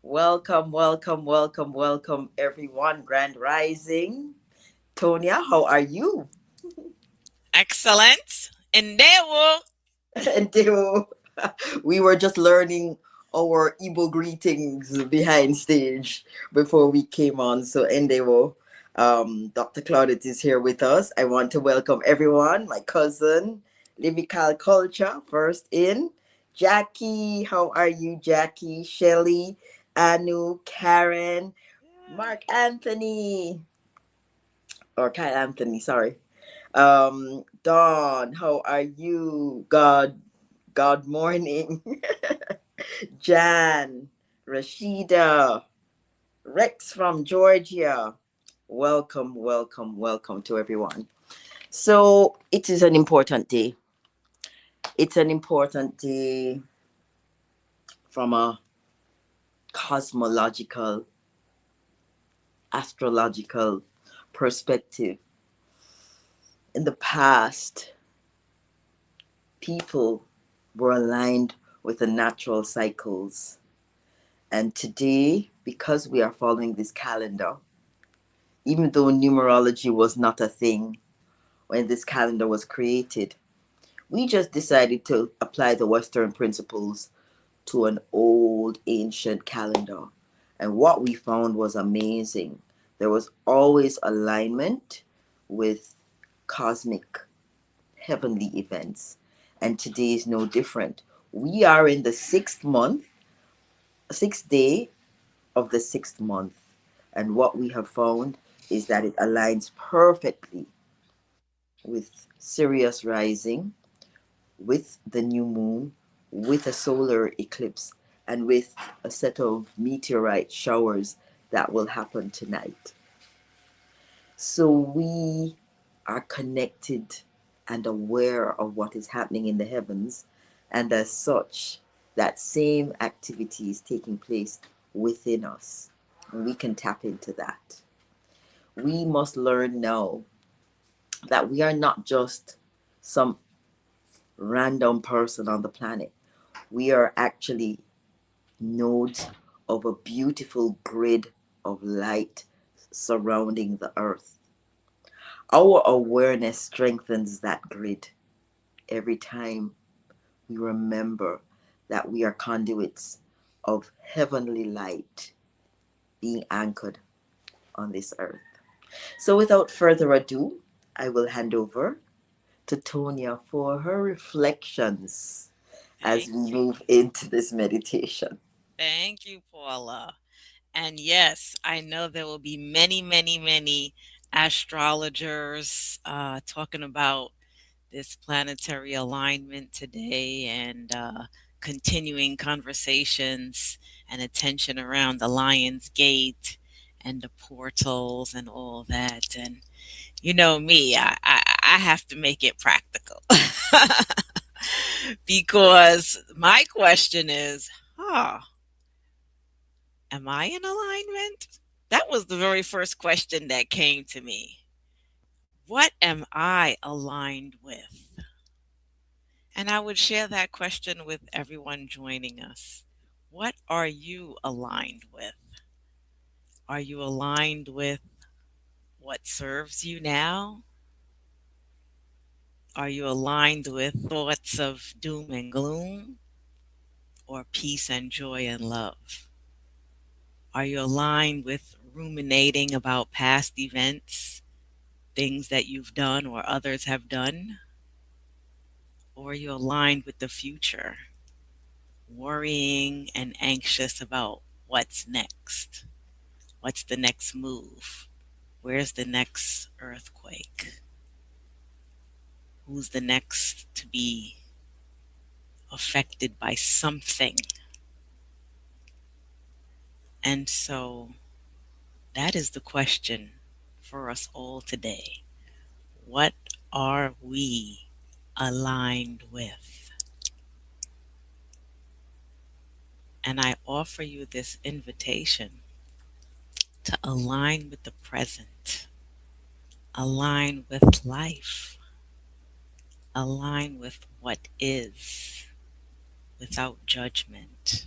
Welcome, welcome, welcome, welcome, everyone. Grand Rising. Tonya, how are you? Excellent. Endeavor. And we were just learning our Igbo greetings behind stage before we came on. So, Endewo, Dr. Claudette is here with us. I want to welcome everyone. My cousin, Livical Culture, first in. Jackie, how are you, Jackie? Shelly, Anu, Karen, Mark Anthony, or Kyle Anthony, sorry. Dawn, how are you? God morning. Jan, Rashida, Rex from Georgia. Welcome, welcome, welcome to everyone. So it is an important day. It's an important day from a cosmological, astrological perspective. In the past, people were aligned with the natural cycles. And today, because we are following this calendar, even though numerology was not a thing when this calendar was created, we just decided to apply the Western principles to an old ancient calendar. And what we found was amazing. There was always alignment with cosmic heavenly events. And today is no different. We are in the sixth day of the sixth month. And what we have found is that it aligns perfectly with Sirius rising, with the new moon, with a solar eclipse, and with a set of meteorite showers that will happen tonight. So we are connected and aware of what is happening in the heavens, and as such, that same activity is taking place within us. And we can tap into that. We must learn now that we are not just some random person on the planet. We are actually nodes of a beautiful grid of light surrounding the earth. Our awareness strengthens that grid every time we remember that we are conduits of heavenly light being anchored on this earth. So, without further ado, I will hand over to Tonya for her reflections as Thank we you. move into this meditation. Thank you, Paula. And yes, I know there will be many, many, many astrologers talking about this planetary alignment today and continuing conversations and attention around the Lion's Gate and the portals and all that. And you know me, I have to make it practical. Because my question is, am I in alignment? That was the very first question that came to me. What am I aligned with? And I would share that question with everyone joining us. What are you aligned with? Are you aligned with what serves you now? Are you aligned with thoughts of doom and gloom or peace and joy and love? Are you aligned with ruminating about past events, things that you've done or others have done? Or are you aligned with the future, worrying and anxious about what's next? What's the next move? Where's the next earthquake? Who's the next to be affected by something? And so that is the question for us all today. What are we aligned with? And I offer you this invitation to align with the present, align with life, align with what is without judgment,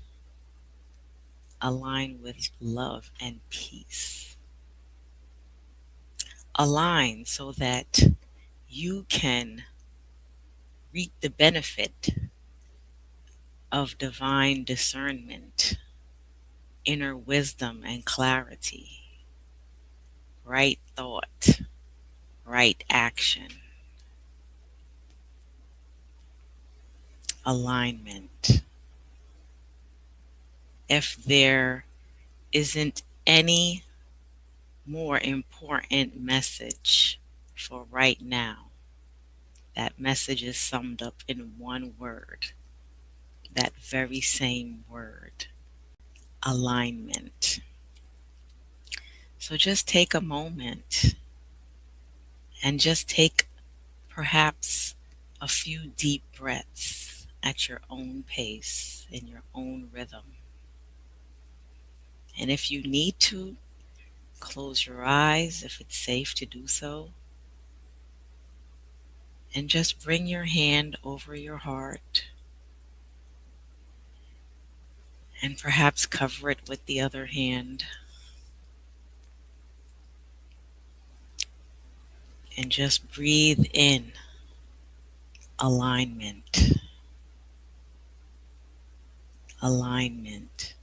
Align with love and peace. Align so that you can reap the benefit of divine discernment, inner wisdom and clarity, right thought, right action, alignment. If there isn't any more important message for right now, that message is summed up in one word, that very same word, alignment. So just take a moment and just take perhaps a few deep breaths at your own pace, in your own rhythm. And if you need to, close your eyes if it's safe to do so, and just bring your hand over your heart and perhaps cover it with the other hand, and just breathe in alignment, alignment,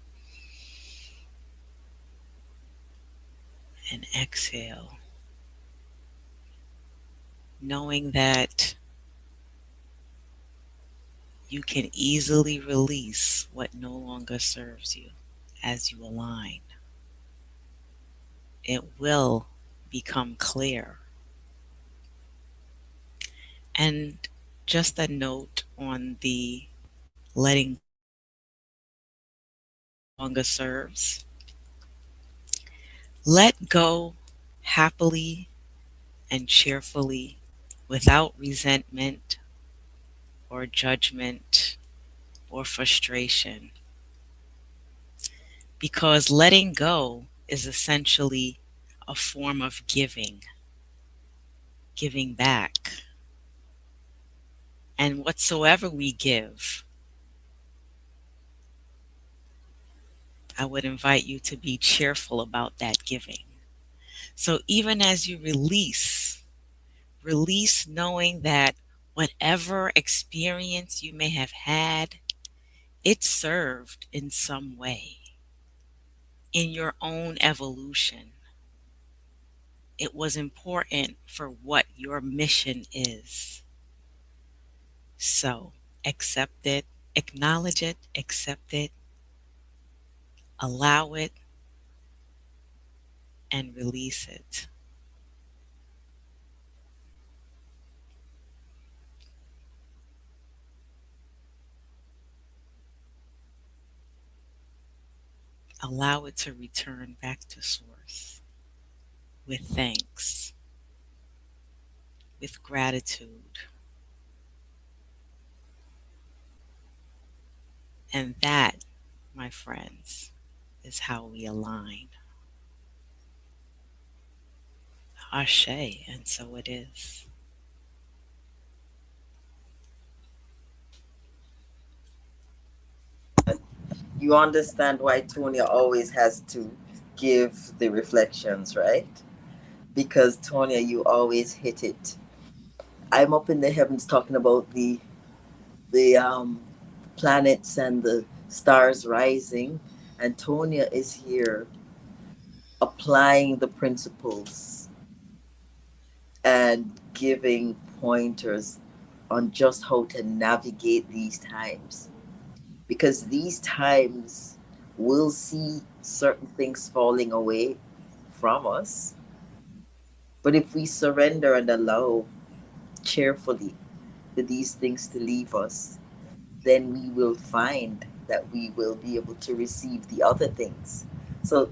and exhale, knowing that you can easily release what no longer serves you as you align. It will become clear. And just a note on the letting longer serves. Let go happily and cheerfully without resentment or judgment or frustration, because letting go is essentially a form of giving, giving back. And whatsoever we give, I would invite you to be cheerful about that giving. So even as you release, release knowing that whatever experience you may have had, it served in some way in your own evolution. It was important for what your mission is. So accept it, acknowledge it, accept it, allow it, and release it. Allow it to return back to source with thanks, with gratitude. And that, my friends, is how we align. Ashe, and so it is. You understand why Tonya always has to give the reflections, right? Because Tonya, you always hit it. I'm up in the heavens talking about the planets and the stars rising, and Tonya is here applying the principles and giving pointers on just how to navigate these times. Because these times we'll see certain things falling away from us. But if we surrender and allow cheerfully for these things to leave us, then we will find that we will be able to receive the other things. So,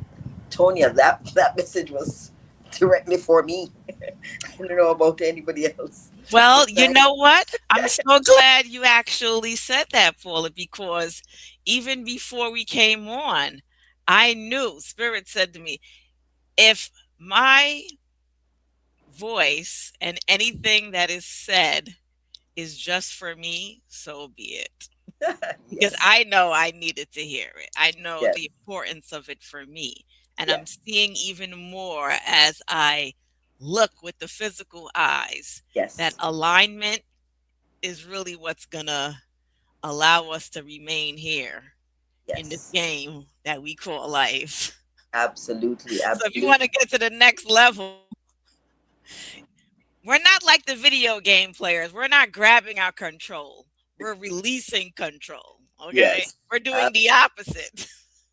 Tonya, that message was directly for me. I don't know about anybody else. But Well, you thank know what? I'm so glad you actually said that, Paula, because even before we came on, I knew Spirit said to me, if my voice and anything that is said is just for me, so be it. because Yes, I know I needed to hear it. I know yes, the importance of it for me. And I'm yes, seeing even more as I look with the physical eyes that yes, alignment is really what's going to allow us to remain here in this yes. game that we call life. Absolutely, So if you absolutely. want to get to the next level, we're not like the video game players. We're not grabbing our control. We're releasing control. Okay? Yes, We're doing ab- the opposite.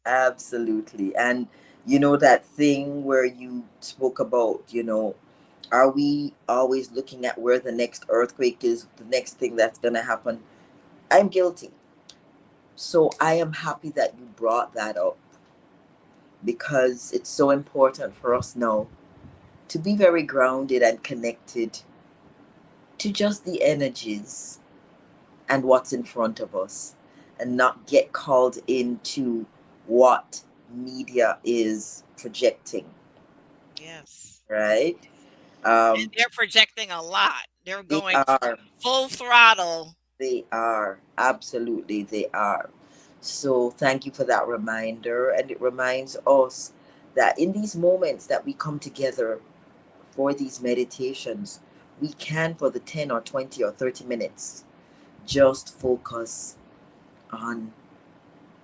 absolutely. And you know that thing where you spoke about, are we always looking at where the next earthquake is, the next thing that's going to happen? I'm guilty. So I am happy that you brought that up because it's so important for us now to be very grounded and connected to just the energies and what's in front of us and not get called into what media is projecting, Yes. right? And Um, they're projecting a lot. They're they going are, full throttle. absolutely, they are. So thank you for that reminder. And it reminds us that in these moments that we come together for these meditations, we can, for the 10 or 20 or 30 minutes, just focus on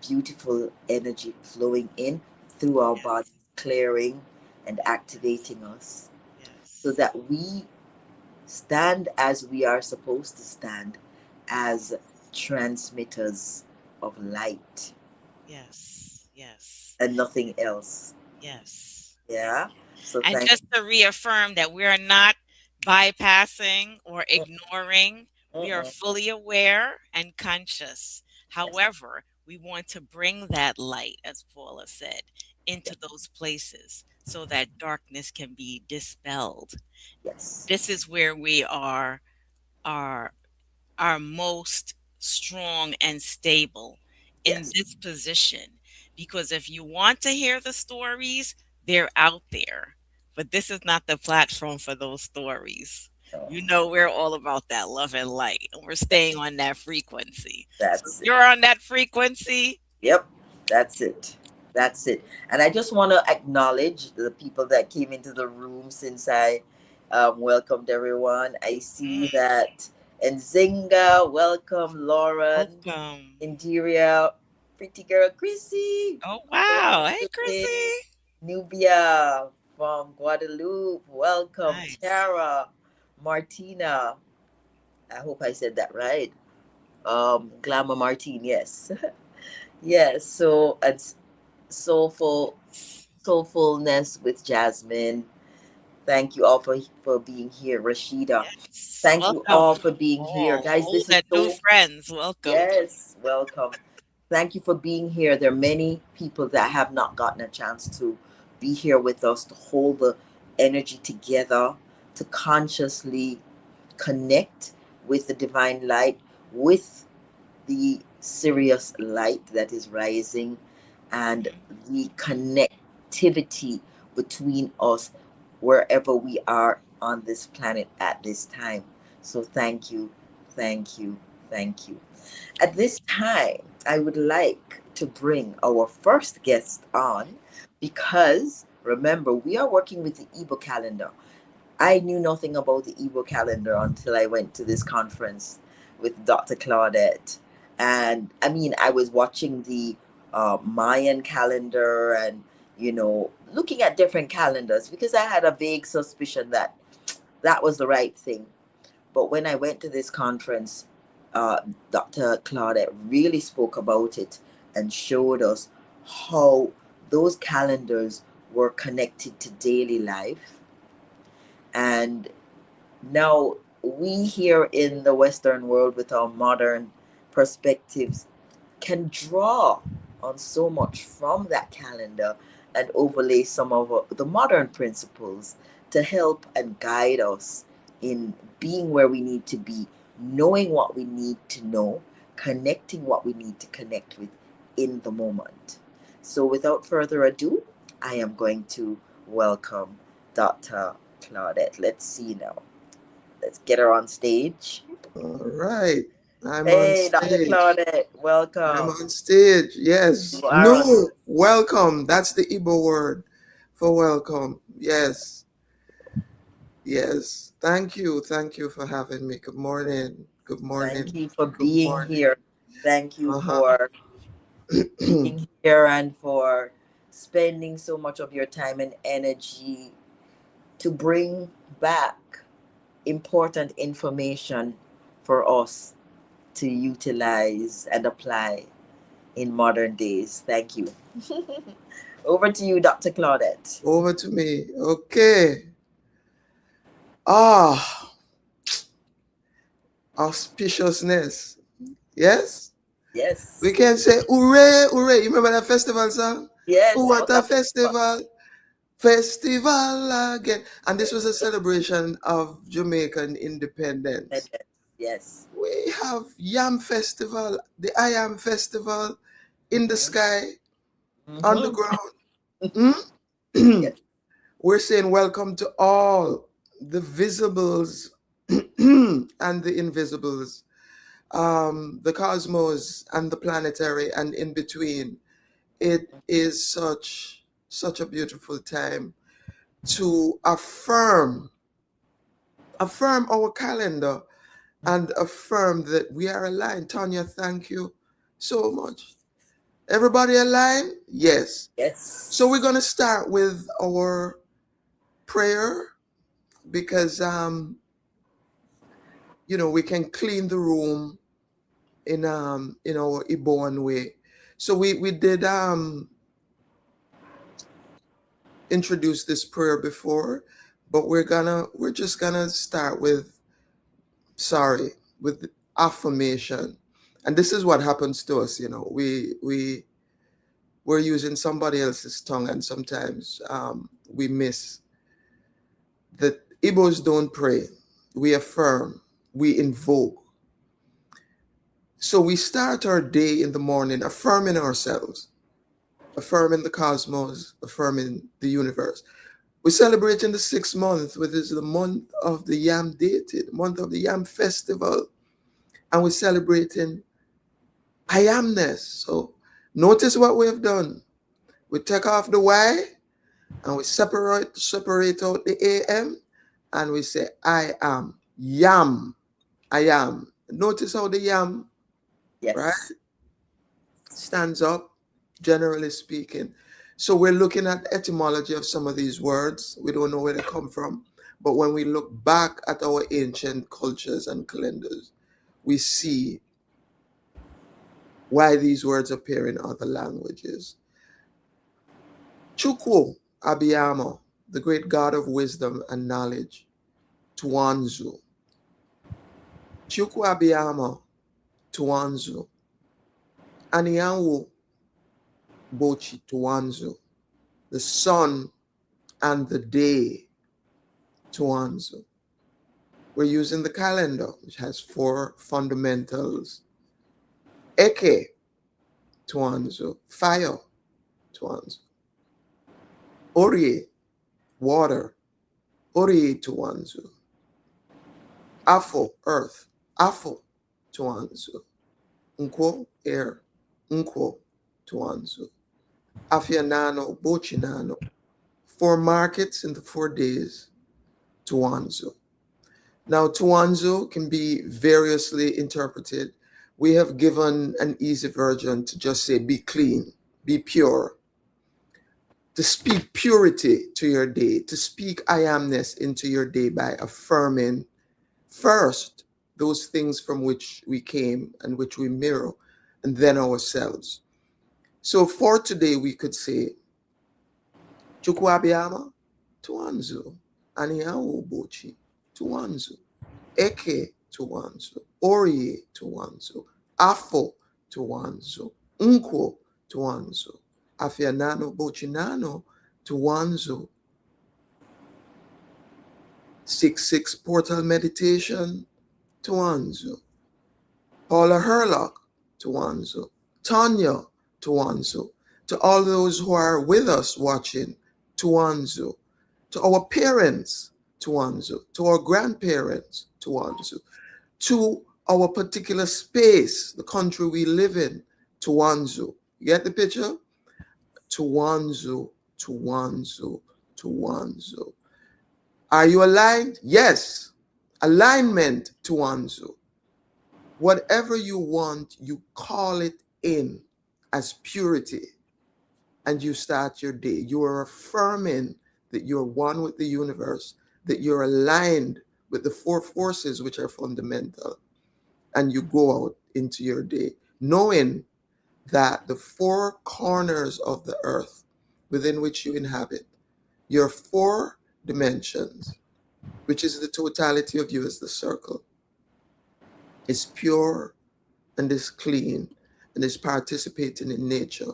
beautiful energy flowing in through our Yes. bodies, clearing and activating us so Yes. that we stand as we are supposed to stand as transmitters of light Yes. Yes. and nothing else. Yes. Yes. Yeah. So And thank just to reaffirm that we are not bypassing or you. ignoring, we are Mm-mm. fully aware and conscious. Yes. However, we want to bring that light, as Paula said, Yes. into those places so that darkness can be dispelled. Yes. This is where we are are most strong and stable in Yes. this position. Because if you want to hear the stories, they're out there. But this is not the platform for those stories. No, You know, we're all about that love and light, and we're staying on that frequency. So if that's it. you're on that frequency, Yep, that's it. That's it. And I just want to acknowledge the people that came into the room since I welcomed everyone. I see mm, that Nzinga, welcome Lauren, welcome. Inderia, pretty girl Chrissy, Oh, wow. Hey, Chrissy. Nubia from Guadeloupe, welcome Nice. Tara, Martina. I hope I said that right. Glamour Martin, yes. Yes, so it's soulful soulfulness with Jasmine. Thank you all for being here, Rashida. Yes. Thank you all Welcome. for being here, All guys. old This is and new so friends, welcome. yes, welcome. Thank you for being here. There are many people that have not gotten a chance to be here with us to hold the energy together, to consciously connect with the divine light, with the Sirius light that is rising, and Mhm. the connectivity between us wherever we are on this planet at this time. So thank you, thank you, thank you. At this time, I would like to bring our first guest on because remember, we are working with the Igo calendar. I knew nothing about the Igo calendar until I went to this conference with Dr. Claudette. And I mean, I was watching the Mayan calendar and, looking at different calendars because I had a vague suspicion that that was the right thing. But when I went to this conference, uh, Dr. Claudette really spoke about it and showed us how those calendars were connected to daily life. And now, we here in the Western world, with our modern perspectives, can draw on so much from that calendar and overlay some of the modern principles to help and guide us in being where we need to be, knowing what we need to know, connecting what we need to connect with in the moment. So, without further ado, I am going to welcome Dr. Claudette. Let's see now. Let's get her on stage. All right. I'm on Hey, Dr. stage. Claudette, I'm welcome. on stage. Yes. You are on. No. Welcome. That's the Igbo word for welcome. Yes. Yes. Thank you. Thank you for having me. Good morning. Good Thank morning. you for Good being morning. here. Thank you Uh-huh. for being here and for spending so much of your time and energy to bring back important information for us to utilize and apply in modern days. Thank you. Over to you, Dr. Claudette. Over to me. Okay. Ah, auspiciousness. Yes. We Yes. can say hooray, hooray. You remember that festival song? Oh, Yes. what What a a festival. Festival again. And this was a celebration of Jamaican independence. Yes. We have Yam Festival, the I Am Festival in the Mm-hmm. sky, on the Mm-hmm. ground. Yes. We're saying welcome to all the visibles and the invisibles, the cosmos and the planetary and in between. It is such a beautiful time to affirm our calendar and affirm that we are aligned. Tanya, thank you so much. Everybody aligned? Yes. So we're Yes. going to start with our prayer because we can clean the room in our Iboan way. So we did introduce this prayer before, but we're just gonna start with with affirmation. And this is what happens to us, we're using somebody else's tongue, and sometimes we miss that. Igbos don't pray, we affirm, we invoke. So we start our day in the morning affirming ourselves, affirming the cosmos, affirming the universe. We're celebrating the 6th month, which is the month of the Yam deity, the month of the Yam festival, and we're celebrating I amness. So notice what we have done. We take off the Y and we separate out the AM, and we say I am Yam. I am. Notice how the Yam, right, Yes. stands up, generally speaking. So we're looking at etymology of some of these words. We don't know where they come from. But when we look back at our ancient cultures and calendars, we see why these words appear in other languages. Chukwu Abiyamo, the great god of wisdom and knowledge, Tuanzu. Chukwu Abiyamo, Tuanzu. Anianwu Bochi Tuanzu. The sun and the day, Tuanzu. We're using the calendar, which has 4 fundamentals. Eke, Tuanzu. Fire, Tuanzu. Orie, water. Orie, Tuanzu. Afo, earth. Afo, Tuanzu. Nkwo, air. Nkwo, Tuanzu. Afianano, Bochinano. 4 markets in the 4 days, Tuanzu. Now, Tuanzu can be variously interpreted. We have given an easy version to just say, be clean, be pure, to speak purity to your day, to speak I amness into your day by affirming first those things from which we came and which we mirror, and then ourselves. So for today, we could say, Chukwabiama, Tuanzu, Aniawo Bochi, Tuanzu. Eke Tuanzu, Orie Tuanzu, Afo Tuanzu, Nkwo Tuanzu, Afianano Bochinano Tuanzu. 6-6 portal meditation Tuanzu. Paula Herlock Tuanzu. Tanya Tuanzu. To all those who are with us watching, Tuanzu. To our parents, Tuanzu. To our grandparents, Tuanzu. To our particular space, the country we live in, Tuanzu. You get the picture? Tuanzu, Tuanzu, Tuanzu. Are you aligned? Yes. Alignment, Tuanzu. Whatever you want, you call it in as purity, and you start your day. You are affirming that you're one with the universe, that you're aligned with the four forces which are fundamental, and you go out into your day knowing that the four corners of the earth within which you inhabit, your four dimensions, which is the totality of you as the circle, is pure and is clean and is participating in nature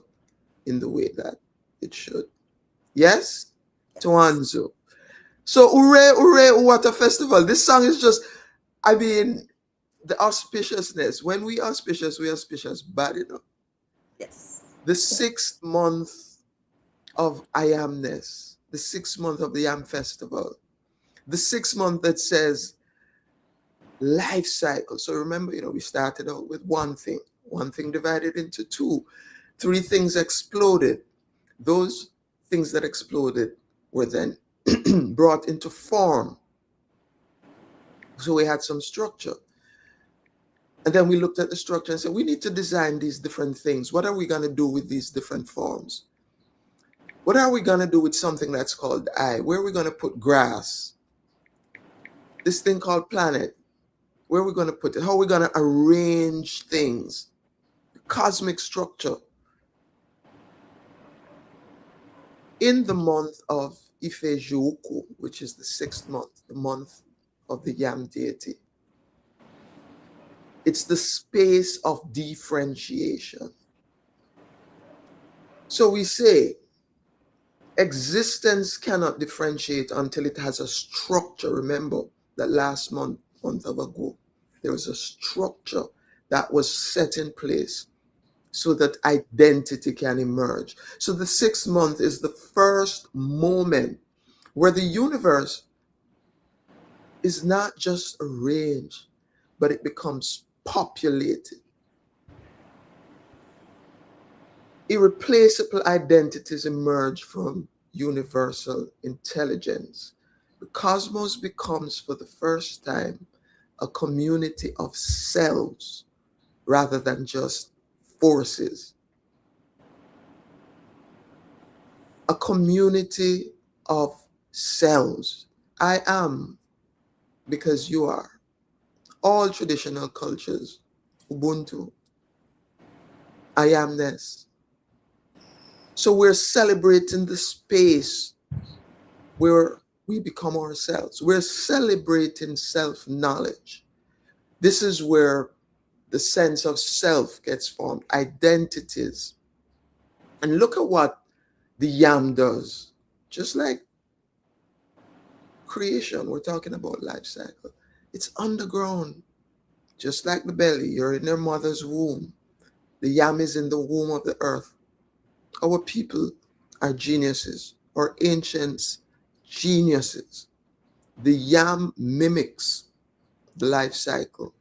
in the way that it should. Yes? Tuanzu. So, hooray, hooray, what a festival. This song is just, I mean, the auspiciousness. When we auspicious, we auspicious bad enough. Yes. The 6th month of I amness, the 6th month of the Yam Festival, the 6th month that says life cycle. So remember, we started out with one thing divided into two, three things exploded. Those things that exploded were then brought into form. So we had some structure. And then we looked at the structure and said, we need to design these different things. What are we going to do with these different forms? What are we going to do with something that's called I? Where are we going to put grass? This thing called planet. Where are we going to put it? How are we going to arrange things? The cosmic structure. In the month of Ifejuku, which is the 6th month, the month of the Yam deity, it's the space of differentiation. So we say existence cannot differentiate until it has a structure. Remember that last month ago, there was a structure that was set in place so that identity can emerge. So the 6th month is the first moment where the universe is not just arranged, but it becomes populated. Irreplaceable identities emerge from universal intelligence. The cosmos becomes, for the first time, a community of selves rather than just forces. A community of selves. I am because you are. All traditional cultures, Ubuntu, I amness. So we're celebrating the space where we become ourselves. We're celebrating self-knowledge. This is where the sense of self gets formed, identities. And look at what the Yam does. Just like creation, we're talking about life cycle. It's underground. Just like the belly, you're in your mother's womb. The Yam is in the womb of the earth. Our people are geniuses, or ancients, geniuses. The Yam mimics the life cycle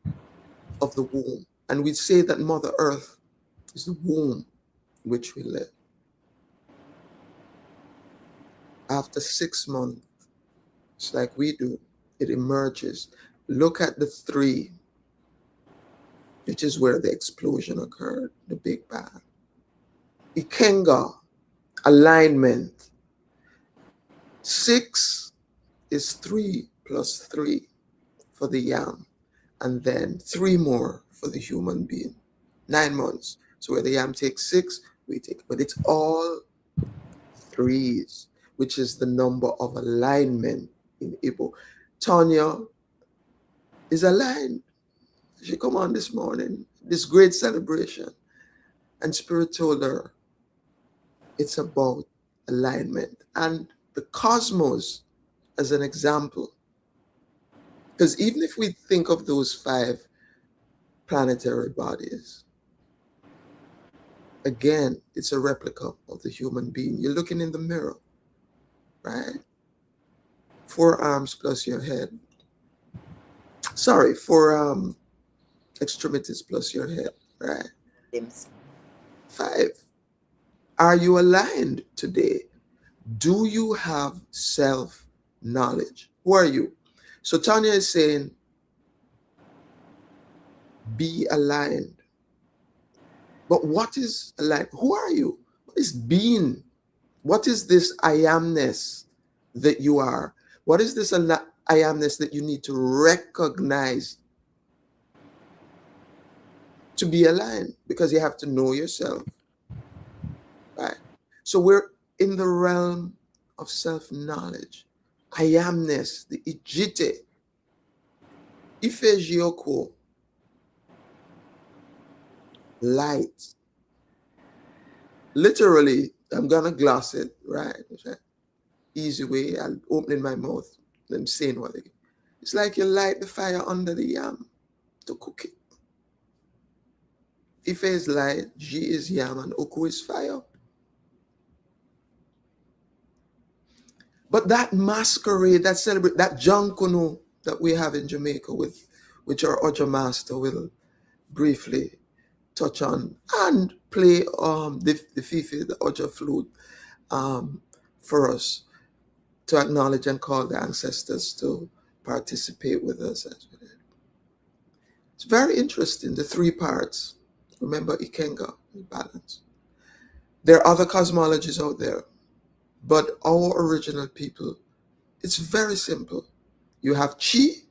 of the womb. And we say that Mother Earth is the womb in which we live. After 6 months, it's like we do, it emerges. Look at the 3, which is where the explosion occurred, the Big Bang. Ikenga, alignment. 6 is 3 plus 3 for the Yam, and then 3 more for the human being. 9 months. So where the Yam takes 6, we take, but it's all 3s, which is the number of alignment in Igbo. Tanya is aligned. She come on this morning, this great celebration, and Spirit told her it's about alignment. And the cosmos as an example, because even if we think of those 5 planetary bodies, again, it's a replica of the human being. You're looking in the mirror, right? 4 arms plus your head. Sorry, 4 extremities plus your head, right? Limbs. 5, are you aligned today? Do you have self-knowledge? Who are you? So Tanya is saying, be aligned. But what is aligned? Who are you? What is being? What is this I amness that you are? What is this I amness that you need to recognize to be aligned? Because you have to know yourself, right? So we're in the realm of self-knowledge. I amness, the ijite, ifejioko, light. Literally, I'm gonna gloss it, right? Easy way, I'm opening my mouth, I'm saying what it is. It's like you light the fire under the yam to cook it. Ife is light, G is yam, and Oku is fire. But that masquerade, that celebrate, that Jankono that we have in Jamaica, with which our Oja master will briefly touch on and play the Fifi, the Oja flute, for us to acknowledge and call the ancestors to participate with us as we did. It's very interesting, the 3 parts. Remember Ikenga, balance. There are other cosmologies out there, but our original people, it's very simple. You have Chi,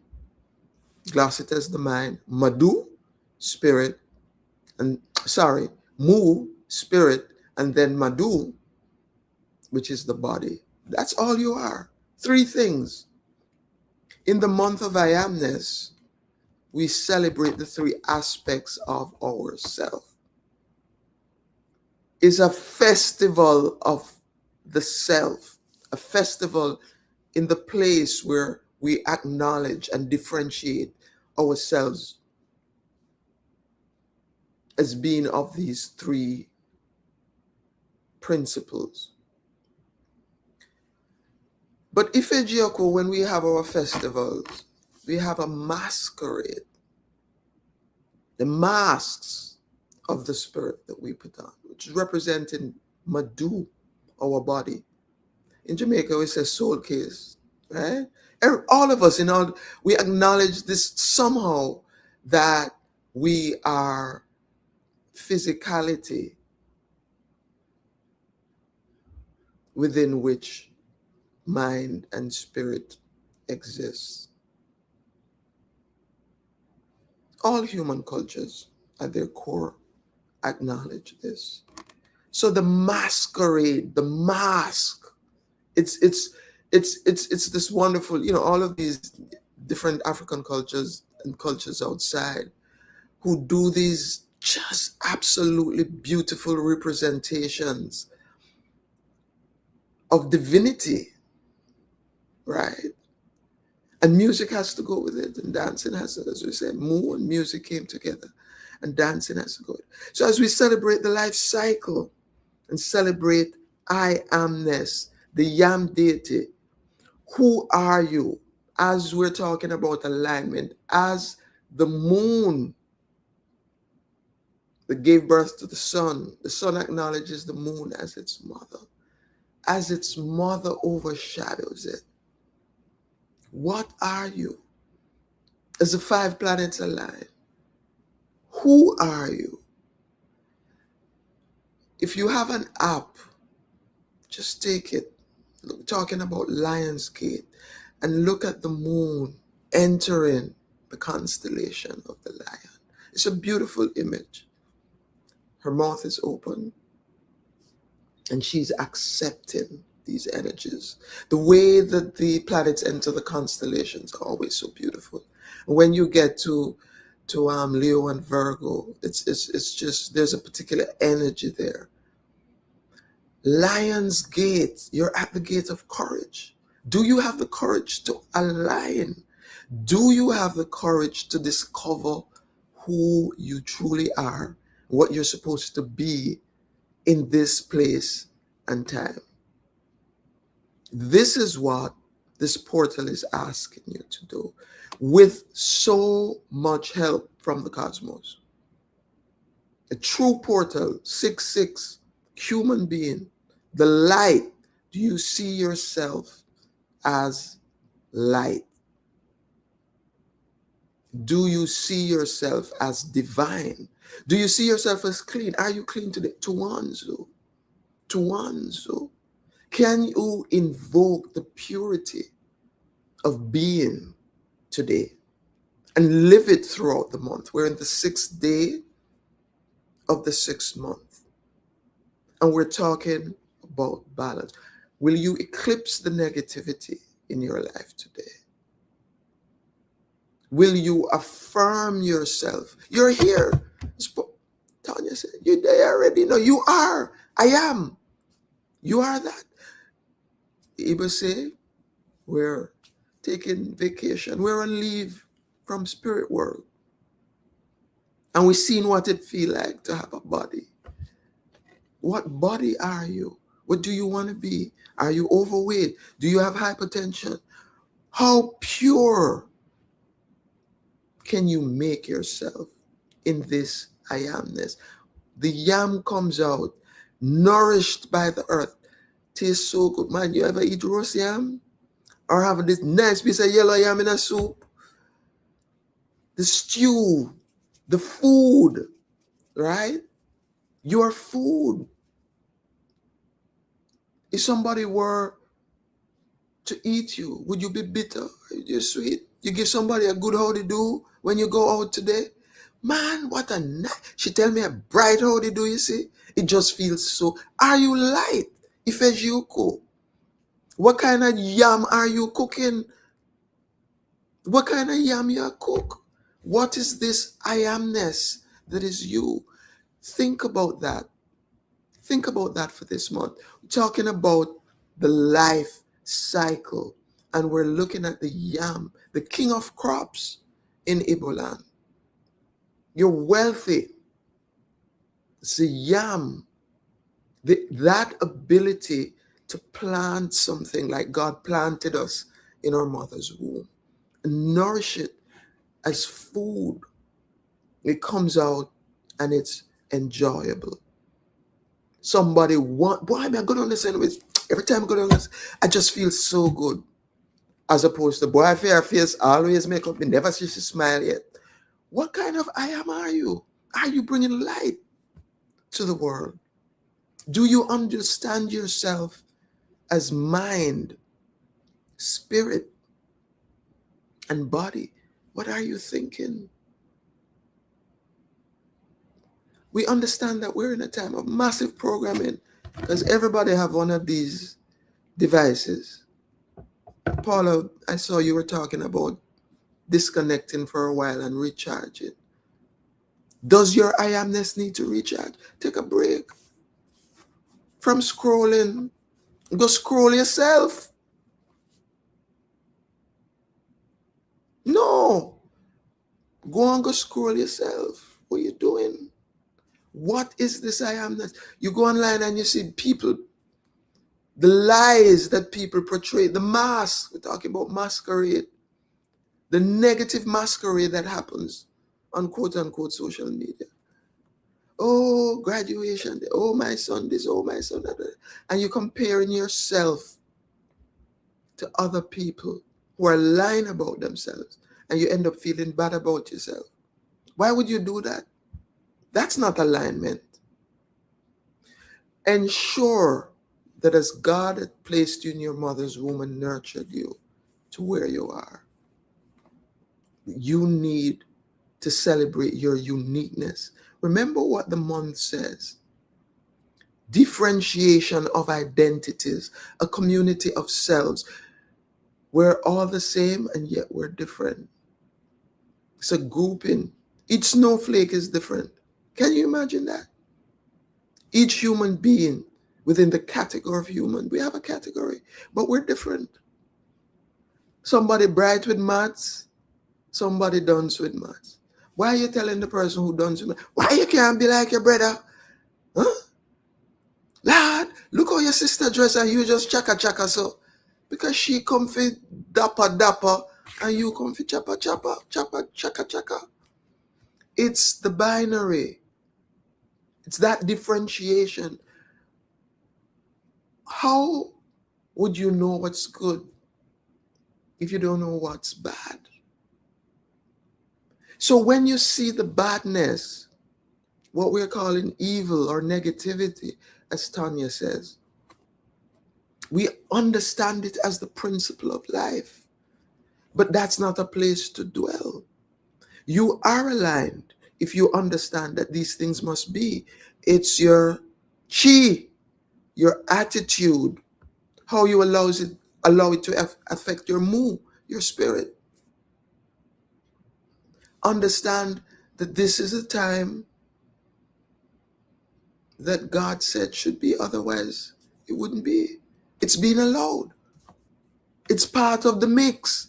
glass it as the mind, Madu, spirit, and Mu, spirit, and then Madu, which is the body. That's all you are. 3 things. In the month of I amness, we celebrate the 3 aspects of ourself. It's a festival of the self, a festival in the place where we acknowledge and differentiate ourselves as being of these 3 principles. But Ifejioko, when we have our festivals, we have a masquerade, the masks of the spirit that we put on, which is representing Madu, our body. In Jamaica, we say soul case, right? All of us, we acknowledge this somehow, that we are physicality within which mind and spirit exists. All human cultures at their core acknowledge this. So the masquerade, the mask, it's this wonderful, all of these different African cultures and cultures outside who do these just absolutely beautiful representations of divinity, right? And music has to go with it, and dancing has to, as we said, Mu and music came together, and dancing has to go with it. So as we celebrate the life cycle and celebrate I amness, the Yam deity, who are you? As we're talking about alignment, as the moon that gave birth to the sun acknowledges the moon as its mother. As its mother overshadows it. What are you? As the 5 planets align, who are you? If you have an app, just take it. Look, talking about LIONSGATE, and look at the moon entering the constellation of the lion. It's a beautiful image. Her mouth is open, and she's accepting these energies. The way that the planets enter the constellations are always so beautiful. And when you get to Leo and Virgo, it's just, there's a particular energy there. Lion's Gate, you're at the gate of courage. Do you have the courage to align? Do you have the courage to discover who you truly are, what you're supposed to be in this place and time? This is what this portal is asking you to do, with so much help from the cosmos. A true portal, 6'6", human being, the light. Do you see yourself as light? Do you see yourself as divine? Do you see yourself as clean? Are you clean today? Tuanzo. Tuanzo. Can you invoke the purity of being today and live it throughout the month? We're in the 6th day of the 6th month, and we're talking about balance. Will you eclipse the negativity in your life today? Will you affirm yourself? You're here. Tanya said, you're there already. No, you are. I am. You are that. Ibo say, we're taking vacation. We're on leave from spirit world. And we're seeing what it feels like to have a body. What body are you? What do you want to be? Are you overweight? Do you have hypertension? How pure can you make yourself in this I amness? The yam comes out, nourished by the earth. Tastes so good. Man, you ever eat roast yam? Or have this nice piece of yellow yam in a soup? The stew, the food, right? Your food. If somebody were to eat you, would you be bitter? You're sweet. You give somebody a good how they do when you go out today. Man, what a night. She tell me a bright how they do, you see? It just feels so. Are you light? If it's you cook. What kind of yam are you cooking? What kind of yam you cook? What is this I amness that is you? Think about that. Think about that for this month. We're talking about the life cycle, and we're looking at the yam, the king of crops in Igbo land. You're wealthy. It's the yam. That ability to plant something like God planted us in our mother's womb and nourish it as food. It comes out and it's enjoyable. Somebody boy, I go down this anyways. Every time I go down this, I just feel so good. As opposed to, boy, I feel her face always make up, me never see she smile yet. What kind of I am are you? Are you bringing light to the world? Do you understand yourself as mind, spirit, and body? What are you thinking? We understand that we're in a time of massive programming because everybody have one of these devices. Paula, I saw you were talking about disconnecting for a while and recharging. Does your I amness need to recharge? Take a break from scrolling. Go scroll yourself. No. Go and go scroll yourself. What are you doing? What is this I amness? You go online and you see people, the lies that people portray, the mask. We're talking about masquerade. The negative masquerade that happens on quote unquote social media. Oh, graduation day. Oh, my son this. Oh, my son that. And you're comparing yourself to other people who are lying about themselves. And you end up feeling bad about yourself. Why would you do that? That's not alignment. Ensure that as God had placed you in your mother's womb and nurtured you to where you are, you need to celebrate your uniqueness. Remember what the month says. Differentiation of identities, a community of selves. We're all the same and yet we're different. It's a grouping. Each snowflake is different. Can you imagine that? Each human being within the category of human, we have a category, but we're different. Somebody bright with maths, somebody dunce with maths. Why are you telling the person who dunce with maths, why you can't be like your brother? Huh? Lad, look how your sister dress and you just chaka chaka so. Because she come for dapper dapper and you come for chapa chapa, chapa chaka chaka. It's the binary. It's that differentiation. How would you know what's good if you don't know what's bad? So when you see the badness, what we're calling evil or negativity, as Tanya says, we understand it as the principle of life. But that's not a place to dwell. You are aligned if you understand that these things must be. It's your chi, your attitude, how you allow it to affect your mood, your spirit. Understand that this is a time that God said should be, otherwise it wouldn't be. It's been allowed. It's part of the mix.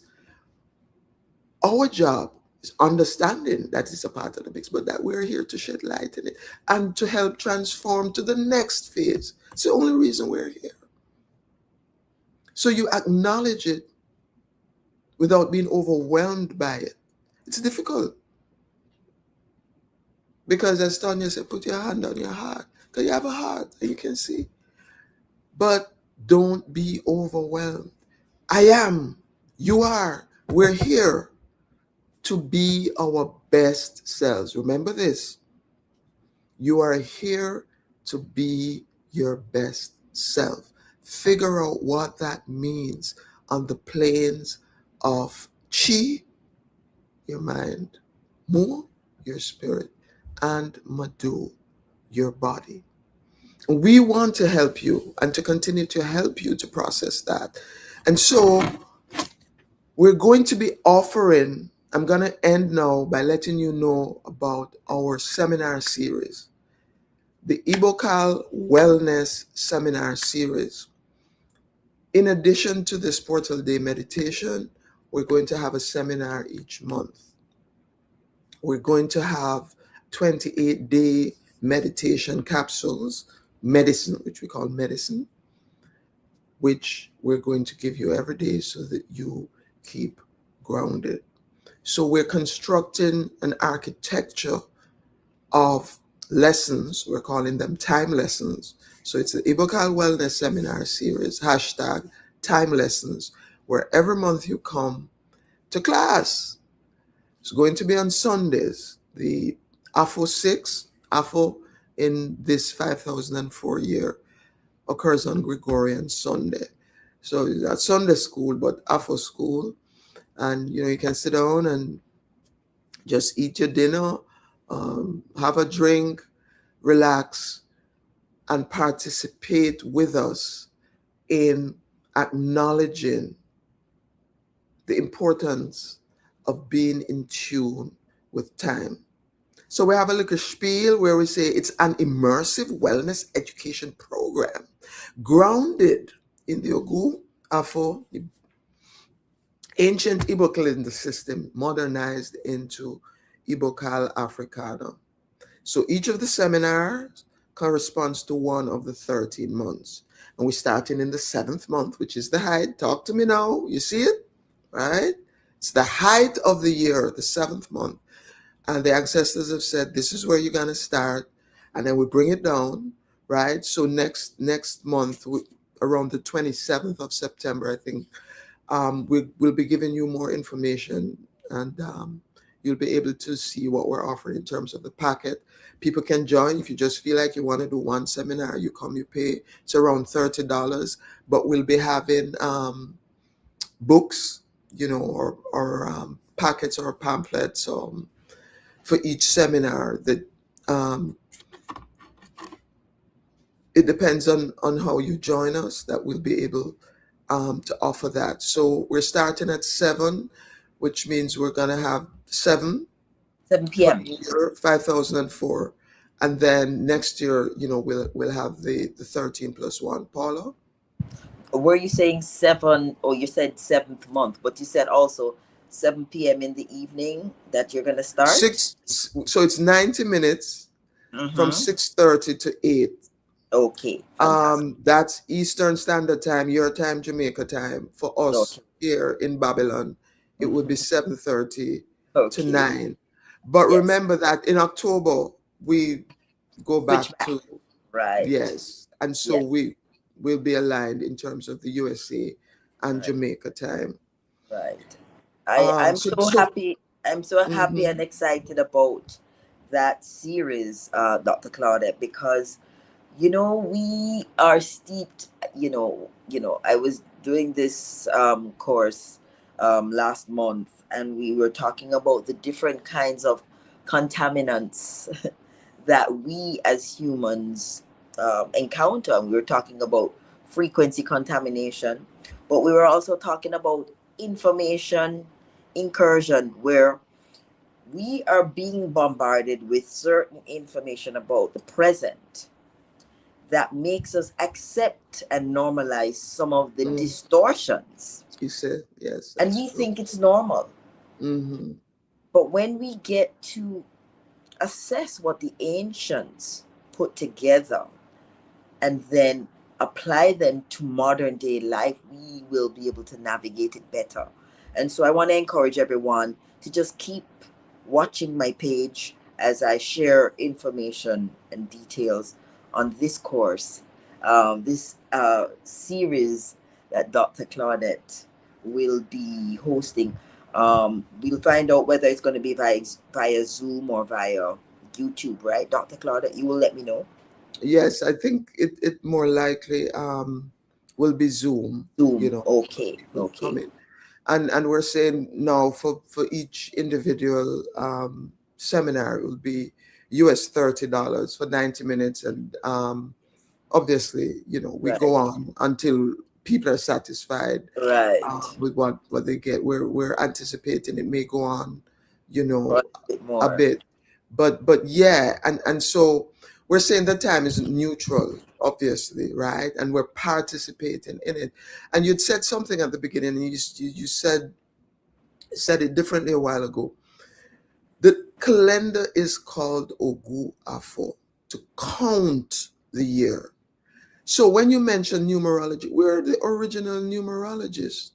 Our job is understanding that it's a part of the mix, but that we're here to shed light in it and to help transform to the next phase. It's the only reason we're here. So you acknowledge it without being overwhelmed by it. It's difficult. Because as Tanya said, put your hand on your heart. Because you have a heart and you can see. But don't be overwhelmed. I am. You are. We're here to be our best selves. Remember this. You are here to be your best self. Figure out what that means on the planes of chi, your mind, mu, your spirit, and madu, your body. We want to help you and to continue to help you to process that. And so we're going to be offering, I'm going to end now by letting you know about our seminar series, the Igo Wellness Seminar Series. In addition to this Portal Day meditation, we're going to have a seminar each month. We're going to have 28-day meditation capsules, medicine, which we call medicine, which we're going to give you every day so that you keep grounded. So we're constructing an architecture of lessons. We're calling them time lessons. So it's the Igo Wellness Seminar Series, hashtag time lessons, where every month you come to class. It's going to be on Sundays. The AFO 6, AFO in this 5004 year occurs on Gregorian Sunday. So it's not Sunday school, but AFO school. And, you can sit down and just eat your dinner, have a drink, relax, and participate with us in acknowledging the importance of being in tune with time. So we have a little spiel where we say it's an immersive wellness education program grounded in the Ogu, Afo, the ancient Igo calendar system modernized into Igo Africana. So each of the seminars corresponds to one of the 13 months. And we're starting in the 7th month, which is the height. Talk to me now. You see it? Right? It's the height of the year, the 7th month. And the ancestors have said, this is where you're going to start. And then we bring it down, right? So next month, around the 27th of September, I think, we'll be giving you more information, and you'll be able to see what we're offering in terms of the packet. People can join. If you just feel like you want to do one seminar, you come, you pay. It's around $30, but we'll be having books, or packets or pamphlets for each seminar. That it depends on how you join us, that we'll be able to offer that. So we're starting at 7, which means we're going to have 7 p.m. year 5004, and then next year, we'll have the 13 plus 1. Paula, Were you saying 7? Or you said 7th month, but you said also 7 p.m. in the evening that you're gonna start? 6. So it's 90 minutes from 6:30 to 8. Okay, fantastic. That's Eastern Standard Time, your time, Jamaica time. For us Okay. here in Babylon, it would be 7:30 to Okay. 9. But Yes. remember that in October we go Switch back back. to, Right. yes, and so Yes. we will be aligned in terms of the USA and Right. Jamaica time. Right. I'm so So happy. I'm so happy mhm, and excited about that series, Dr. Claudette, because we are steeped. I was doing this course last month, and we were talking about the different kinds of contaminants that we as humans encounter. And we were talking about frequency contamination, but we were also talking about information incursion, where we are being bombarded with certain information about the present that makes us accept and normalize some of the mm, distortions. you said yes, And that's we true. think it's normal. Hmm. But when we get to assess what the ancients put together and then apply them to modern day life, we will be able to navigate it better. And so I want to encourage everyone to just keep watching my page as I share information and details on this course, this series that Dr. Claudette will be hosting. We'll find out whether it's going to be via Zoom or via YouTube, right, Dr. Claudette? You will let me know. Yes, I think it more likely will be Zoom. Zoom. Okay. It will come Okay. in, and we're saying now for each individual seminar, it will be US $30 for 90 minutes, and obviously, we go Right. on until people are satisfied Right. with what they get. We're anticipating it may go on, For a bit a more. bit, but yeah, and so we're saying the time is neutral, obviously, right? And we're participating in it. And you'd said something at the beginning, and you said it differently a while ago. The calendar is called Ogu Afo, to count the year. So when you mention numerology, we're the original numerologists.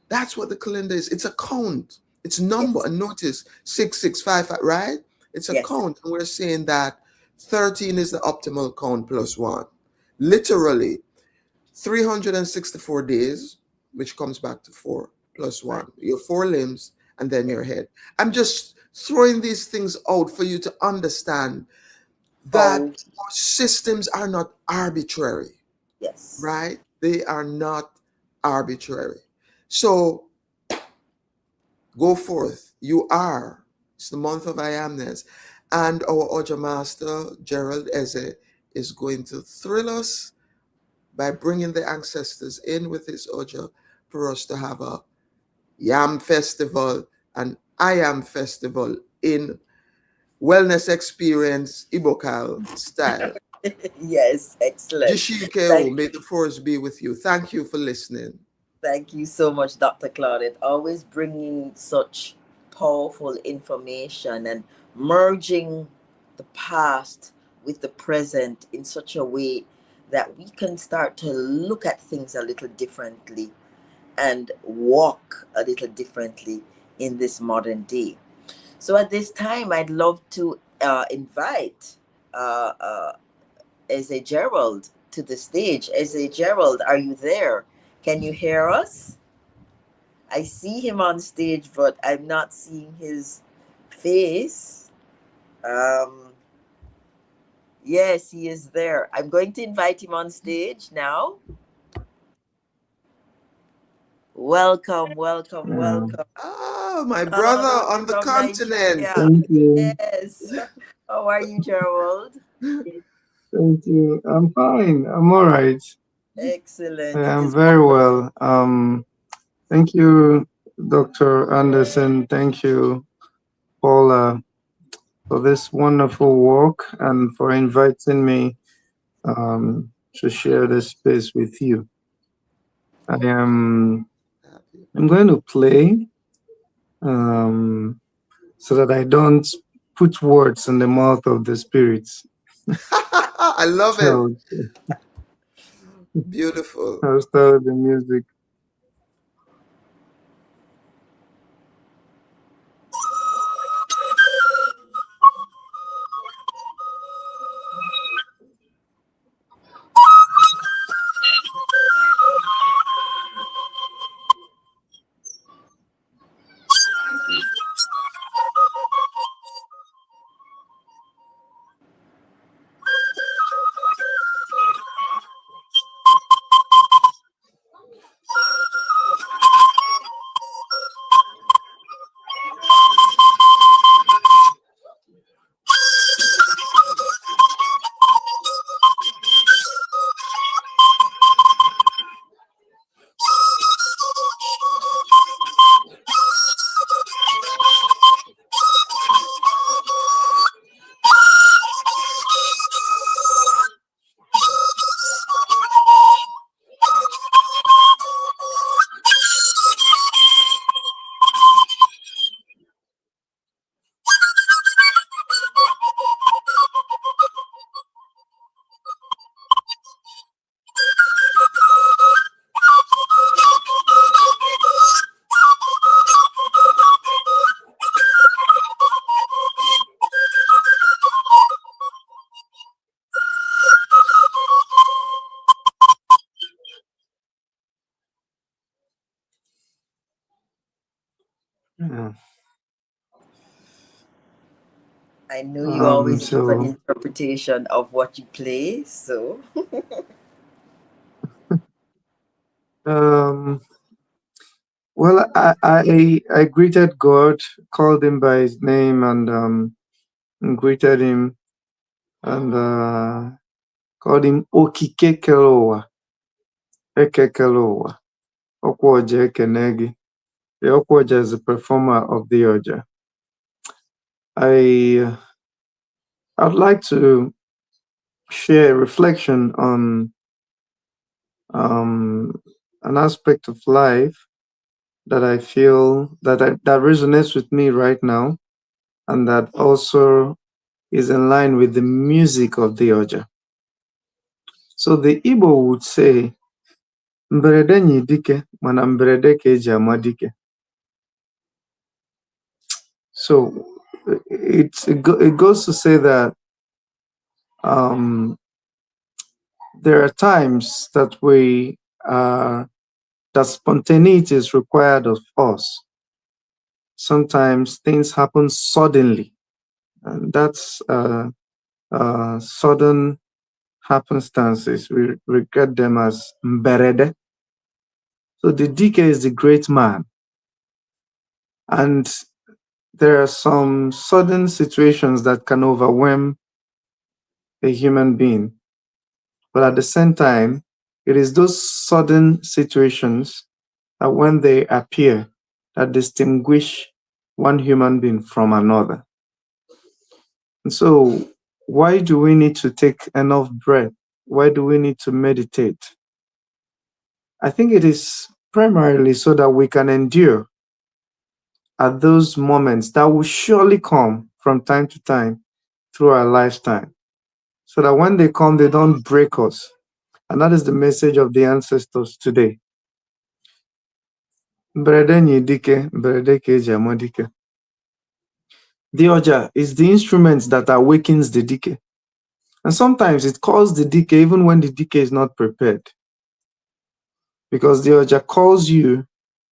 That's what the calendar is. It's a count. It's number. Yes. And notice 6655, right? It's a Yes. count. And we're saying that 13 is the optimal count plus one. Literally 364 days, which comes back to four plus Right. one. Your four limbs and then Yes. your head. I'm just throwing these things out for you to understand that How? our systems are not arbitrary, Yes. right? They are not arbitrary. So go forth. You are. It's the month of I amness. And our Oja Master, Gerald Eze, is going to thrill us by bringing the ancestors in with his Oja for us to have a Yam Festival and I Am Festival in wellness experience, Ibocal style. Yes. Excellent. Jishikeo, Thank may the force be with you. Thank you for listening. Thank you so much, Dr. Claudette. Always bringing such powerful information and merging the past with the present in such a way that we can start to look at things a little differently and walk a little differently in this modern day. So at this time, I'd love to invite uh, uh, as a Gerald to the stage. As a Gerald, are you there? Can you hear us? I see him on stage, but I'm not seeing his face. Um, yes, he is there. I'm going to invite him on stage now. Welcome, welcome, Yeah, welcome. Ah, my All brother the way on the from continent. Nigeria. thank you. Yes. How are you, Gerald? Thank you. I'm fine. I'm all right. I Excellent. It am is very wonderful. well. Thank you, Dr. Anderson. Thank you, Paula, for this wonderful work and for inviting me to share this space with you. I am I'm going to play so that I don't put words in the mouth of the spirits. I love it. So Beautiful. I'll start the music. Yeah. I know you always give an So interpretation of what you play, so um well, I greeted God, called him by his name, and greeted him, and called him Okike Kelowa, Eke Kelowa, Okwoja Ekenegi. The Okwoja is the performer of the Oja. I'd like to share a reflection on an aspect of life that I feel that resonates with me right now, and that also is in line with the music of the Oja. So the Igbo would say, "Mberede nyi dike, mana mberede ka eji ama dike." So it goes to say that there are times that that spontaneity is required of us. Sometimes things happen suddenly, and that's sudden happenstances. We regard them as mberede. So the DK is the great man, and there are some sudden situations that can overwhelm a human being. But at the same time, it is those sudden situations that when they appear that distinguish one human being from another. And so why do we need to take enough breath? Why do we need to meditate? I think it is primarily so that we can endure at those moments that will surely come from time to time through our lifetime, so that when they come, they don't break us. And that is the message of the ancestors today. Mberede nyi dike, mberede ka eji ama dike. The Oja is the instrument that awakens the dike. And sometimes it calls the dike even when the dike is not prepared. Because the Oja calls you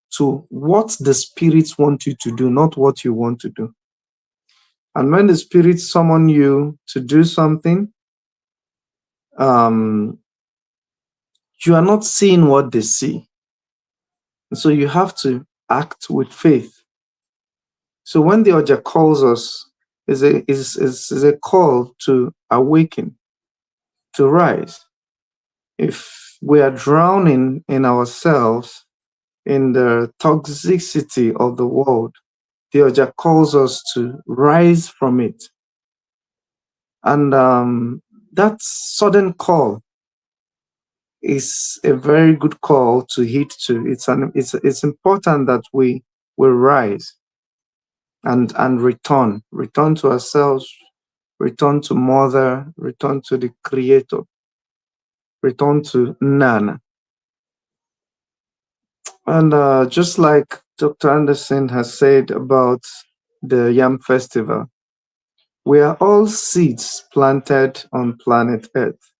to what the spirits want you to do, not what you want to do. And when the spirits summon you to do something, you are not seeing what they see. And so you have to act with faith. So when the Oja calls us, is a call to awaken, to rise. If we are drowning in ourselves, in the toxicity of the world, the Oja calls us to rise from it. And that sudden call is a very good call to heed to. It's important that we will rise and return to ourselves, return to Mother, return to the Creator, return to Nana. And just like Dr. Anderson has said about the Yam Festival, we are all seeds planted on planet Earth.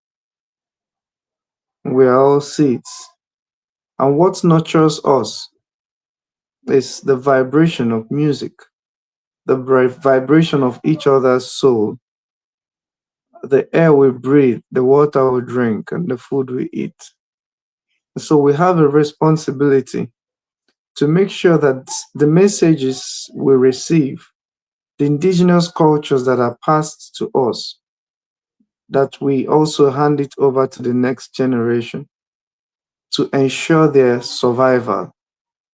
We are all seeds. And what nurtures us is the vibration of music, the vibration of each other's soul, the air we breathe, the water we drink, and the food we eat. So we have a responsibility to make sure that the messages we receive, the indigenous cultures that are passed to us, that we also hand it over to the next generation to ensure their survival,